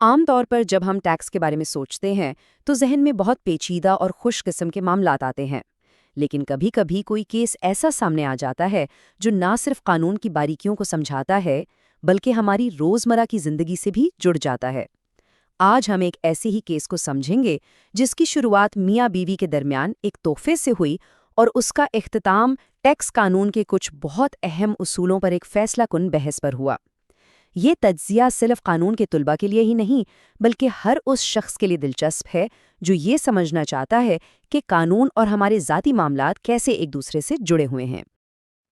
عام طور پر جب ہم ٹیکس کے بارے میں سوچتے ہیں تو ذہن میں بہت پیچیدہ اور خوش قسم کے معاملات آتے ہیں، لیکن کبھی کبھی کوئی کیس ایسا سامنے آ جاتا ہے جو نہ صرف قانون کی باریکیوں کو سمجھاتا ہے بلکہ ہماری روزمرہ کی زندگی سے بھی جڑ جاتا ہے۔ آج ہم ایک ایسے ہی کیس کو سمجھیں گے جس کی شروعات میاں بیوی کے درمیان ایک تحفے سے ہوئی اور اس کا اختتام ٹیکس قانون کے کچھ بہت اہم اصولوں پر ایک فیصلہ کن بحث پر ہوا۔ یہ تجزیہ صرف قانون کے طلباء کے لیے ہی نہیں بلکہ ہر اس شخص کے لیے دلچسپ ہے جو یہ سمجھنا چاہتا ہے کہ قانون اور ہمارے ذاتی معاملات کیسے ایک دوسرے سے جڑے ہوئے ہیں۔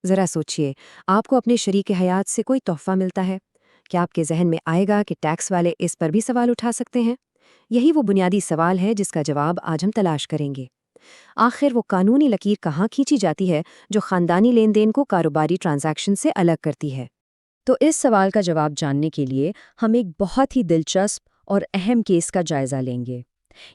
ذرا سوچئے، آپ کو اپنے شریک حیات سے کوئی تحفہ ملتا ہے، کیا آپ کے ذہن میں آئے گا کہ ٹیکس والے اس پر بھی سوال اٹھا سکتے ہیں؟ یہی وہ بنیادی سوال ہے جس کا جواب آج ہم تلاش کریں گے۔ آخر وہ قانونی لکیر کہاں کھینچی جاتی ہے جو خاندانی لین دین کو کاروباری ٹرانزیکشن سے الگ کرتی ہے؟ تو اس سوال کا جواب جاننے کے لیے ہم ایک بہت ہی دلچسپ اور اہم کیس کا جائزہ لیں گے۔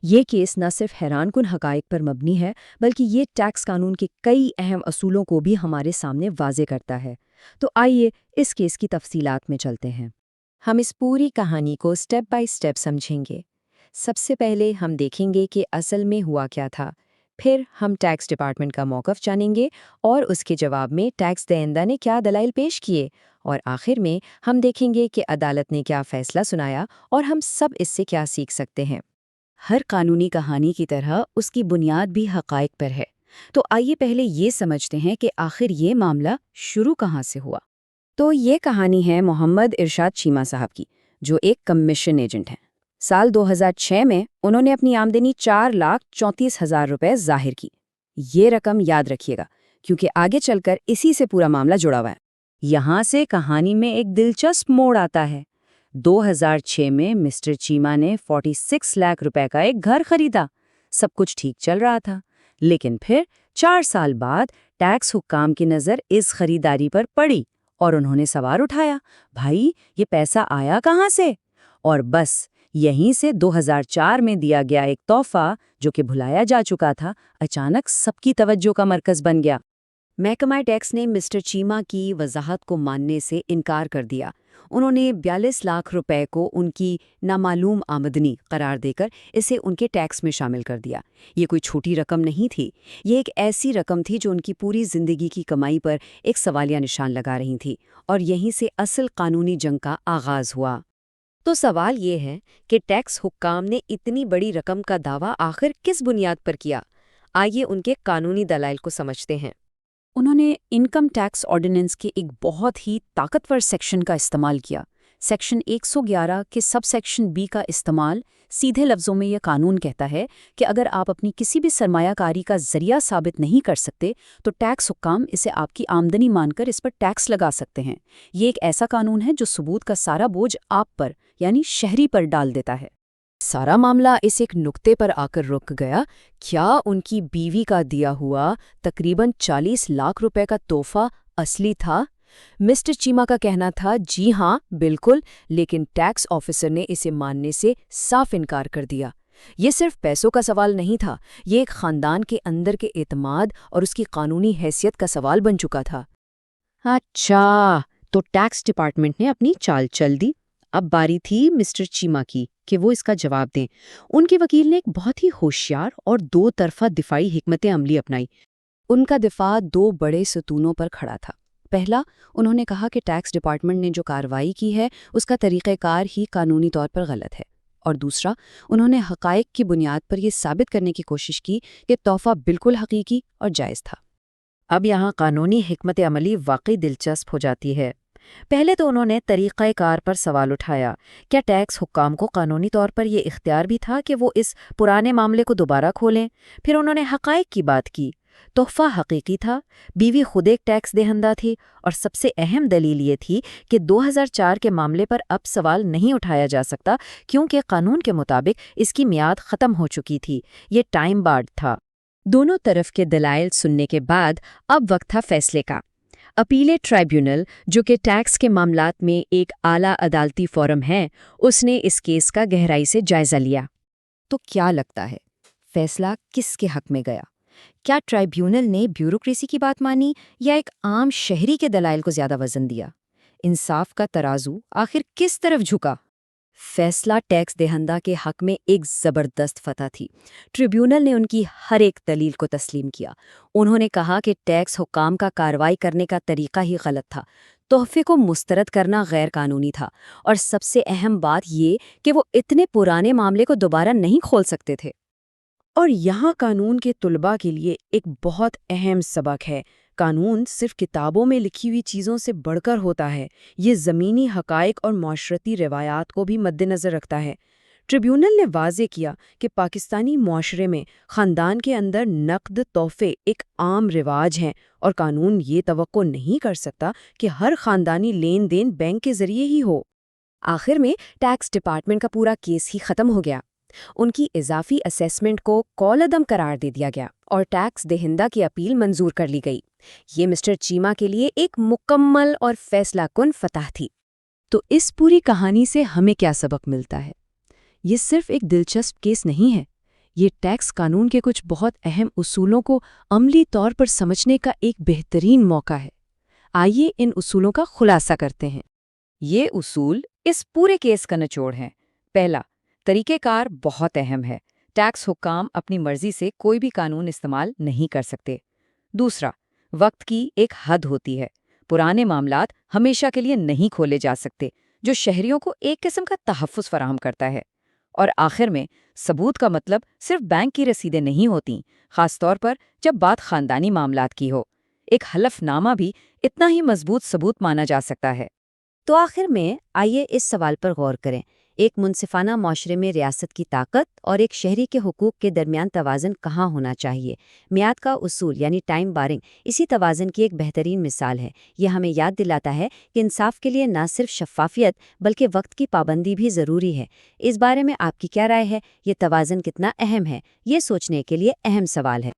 یہ کیس نہ صرف حیران کن حقائق پر مبنی ہے بلکہ یہ ٹیکس قانون کے کئی اہم اصولوں کو بھی ہمارے سامنے واضح کرتا ہے۔ تو آئیے اس کیس کی تفصیلات میں چلتے ہیں۔ ہم اس پوری کہانی کو سٹیپ بائی سٹیپ سمجھیں گے۔ سب سے پہلے ہم دیکھیں گے کہ اصل میں ہوا کیا تھا، پھر ہم ٹیکس ڈپارٹمنٹ کا موقف جانیں گے اور اس کے جواب میں ٹیکس دہندہ نے کیا دلائل پیش کیے، اور آخر میں ہم دیکھیں گے کہ عدالت نے کیا فیصلہ سنایا اور ہم سب اس سے کیا سیکھ سکتے ہیں۔ ہر قانونی کہانی کی طرح اس کی بنیاد بھی حقائق پر ہے، تو آئیے پہلے یہ سمجھتے ہیں کہ آخر یہ معاملہ شروع کہاں سے ہوا۔ تو یہ کہانی ہے محمد ارشاد چیمہ صاحب کی، جو ایک کمیشن ایجنٹ ہیں۔ سال 2006 میں انہوں نے اپنی آمدنی 4,34,000 روپے ظاہر کی۔ یہ رقم یاد رکھیے گا کیونکہ آگے چل کر اسی سے پورا معاملہ جڑا ہوا ہے۔ یہاں سے کہانی میں ایک دلچسپ موڑ آتا ہے۔ 2006 میں مسٹر چیمہ نے 46 لاکھ روپے کا ایک گھر خریدا۔ سب کچھ ٹھیک چل رہا تھا، لیکن پھر 4 سال بعد ٹیکس حکام کی نظر اس خریداری پر پڑی اور انہوں نے سوال اٹھایا، بھائی یہ پیسہ آیا کہاں سے؟ اور بس یہیں سے 2004 میں دیا گیا ایک تحفہ جو کہ بھلایا جا چکا تھا، اچانک سب کی توجہ کا مرکز بن گیا۔ محکمہ ٹیکس نے مسٹر چیمہ کی وضاحت کو ماننے سے انکار کر دیا۔ انہوں نے 42 لاکھ روپے کو ان کی نامعلوم آمدنی قرار دے کر اسے ان کے ٹیکس میں شامل کر دیا۔ یہ کوئی چھوٹی رقم نہیں تھی، یہ ایک ایسی رقم تھی جو ان کی پوری زندگی کی کمائی پر ایک سوالیہ نشان لگا رہی تھی، اور یہیں سے اصل قانونی جنگ کا آغاز ہوا۔ تو سوال یہ ہے کہ ٹیکس حکام نے اتنی بڑی رقم کا دعویٰ آخر کس بنیاد پر کیا؟ آئیے ان کے قانونی دلائل کو سمجھتے ہیں۔ انہوں نے انکم ٹیکس آرڈیننس کے ایک بہت ہی طاقتور سیکشن کا استعمال کیا۔ سیکشن 111 کے سب سیکشن بی کا استعمال سیدھے لفظوں میں یہ قانون کہتا ہے کہ اگر آپ اپنی کسی بھی سرمایہ کاری کا ذریعہ ثابت نہیں کر سکتے تو ٹیکس حکام اسے آپ کی آمدنی مان کر اس پر ٹیکس لگا سکتے ہیں۔ یہ ایک ایسا قانون ہے جو ثبوت کا سارا بوجھ آپ پر یعنی شہری پر ڈال دیتا ہے۔ سارا معاملہ اس ایک نقطے پر آ کر رک گیا، کیا ان کی بیوی کا دیا ہوا تقریباً 40 لاکھ روپے کا تحفہ اصلی تھا؟ مسٹر چیمہ کا کہنا تھا جی ہاں بالکل، لیکن ٹیکس آفیسر نے اسے ماننے سے صاف انکار کر دیا۔ یہ صرف پیسوں کا سوال نہیں تھا، یہ ایک خاندان کے اندر کے اعتماد اور اس کی قانونی حیثیت کا سوال بن چکا تھا۔ اچھا، تو ٹیکس ڈپارٹمنٹ نے اپنی چال چل دی۔ اب باری تھی مسٹر چیمہ کی کہ وہ اس کا جواب دیں۔ ان کے وکیل نے ایک بہت ہی ہوشیار اور دو طرفہ دفاعی حکمت عملی اپنائی۔ ان کا دفاع 2 بڑے ستونوں پر کھڑا تھا۔ پہلا، انہوں نے کہا کہ ٹیکس ڈپارٹمنٹ نے جو کارروائی کی ہے اس کا طریقہ کار ہی قانونی طور پر غلط ہے، اور دوسرا، انہوں نے حقائق کی بنیاد پر یہ ثابت کرنے کی کوشش کی کہ تحفہ بالکل حقیقی اور جائز تھا۔ اب یہاں قانونی حکمت عملی واقعی دلچسپ ہو جاتی ہے۔ پہلے تو انہوں نے طریقہ کار پر سوال اٹھایا، کیا ٹیکس حکام کو قانونی طور پر یہ اختیار بھی تھا کہ وہ اس پرانے معاملے کو دوبارہ کھولیں؟ پھر انہوں نے حقائق کی بات کی، تحفہ حقیقی تھا، بیوی خود ایک ٹیکس دہندہ تھی، اور سب سے اہم دلیل یہ تھی کہ 2004 کے معاملے پر اب سوال نہیں اٹھایا جا سکتا کیونکہ قانون کے مطابق اس کی میعاد ختم ہو چکی تھی، یہ ٹائم بارڈ تھا۔ دونوں طرف کے دلائل سننے کے بعد اب وقت تھا فیصلے کا۔ اپیلیٹ ٹرائبیونل، جو کہ ٹیکس کے معاملات میں ایک اعلیٰ عدالتی فورم ہے، اس نے اس کیس کا گہرائی سے جائزہ لیا۔ تو کیا لگتا ہے، فیصلہ کس کے حق میں گیا؟ کیا ٹرائبیونل نے بیوروکریسی کی بات مانی یا ایک عام شہری کے دلائل کو زیادہ وزن دیا؟ انصاف کا ترازو آخر کس طرف جھکا؟ فیصلہ ٹیکس دہندہ کے حق میں ایک زبردست فتح تھی۔ ٹریبیونل نے ان کی ہر ایک دلیل کو تسلیم کیا۔ انہوں نے کہا کہ ٹیکس حکام کا کارروائی کرنے کا طریقہ ہی غلط تھا، تحفے کو مسترد کرنا غیر قانونی تھا، اور سب سے اہم بات یہ کہ وہ اتنے پرانے معاملے کو دوبارہ نہیں کھول سکتے تھے۔ اور یہاں قانون کے طلباء کے لیے ایک بہت اہم سبق ہے۔ قانون صرف کتابوں میں لکھی ہوئی چیزوں سے بڑھ کر ہوتا ہے، یہ زمینی حقائق اور معاشرتی روایات کو بھی مد نظر رکھتا ہے۔ ٹریبیونل نے واضح کیا کہ پاکستانی معاشرے میں خاندان کے اندر نقد تحفے ایک عام رواج ہیں، اور قانون یہ توقع نہیں کر سکتا کہ ہر خاندانی لین دین بینک کے ذریعے ہی ہو۔ آخر میں ٹیکس ڈپارٹمنٹ کا پورا کیس ہی ختم ہو گیا۔ ان کی اضافی اسیسمنٹ کو کال عدم قرار دے دیا گیا اور ٹیکس دہندہ کی اپیل منظور کر لی گئی۔ یہ مسٹر چیما کے لیے ایک مکمل اور فیصلہ کن فتح تھی۔ تو اس پوری کہانی سے ہمیں کیا سبق ملتا ہے؟ یہ صرف ایک دلچسپ کیس نہیں ہے، یہ ٹیکس قانون کے کچھ بہت اہم اصولوں کو عملی طور پر سمجھنے کا ایک بہترین موقع ہے۔ آئیے ان اصولوں کا خلاصہ کرتے ہیں۔ یہ اصول اس پورے کیس کا نچوڑ ہیں۔ پہلا، طریقہ کار بہت اہم ہے۔ ٹیکس حکام اپنی مرضی سے کوئی بھی قانون استعمال نہیں کر سکتے۔ دوسرا، وقت کی ایک حد ہوتی ہے۔ پرانے معاملات ہمیشہ کے لیے نہیں کھولے جا سکتے، جو شہریوں کو ایک قسم کا تحفظ فراہم کرتا ہے۔ اور آخر میں، ثبوت کا مطلب صرف بینک کی رسیدیں نہیں ہوتیں، خاص طور پر جب بات خاندانی معاملات کی ہو۔ ایک حلف نامہ بھی اتنا ہی مضبوط ثبوت مانا جا سکتا ہے۔ تو آخر میں آئیے اس سوال پر غور کریں، ایک منصفانہ معاشرے میں ریاست کی طاقت اور ایک شہری کے حقوق کے درمیان توازن کہاں ہونا چاہیے؟ میعاد کا اصول یعنی ٹائم بارنگ اسی توازن کی ایک بہترین مثال ہے۔ یہ ہمیں یاد دلاتا ہے کہ انصاف کے لیے نہ صرف شفافیت بلکہ وقت کی پابندی بھی ضروری ہے۔ اس بارے میں آپ کی کیا رائے ہے؟ یہ توازن کتنا اہم ہے؟ یہ سوچنے کے لیے اہم سوال ہے۔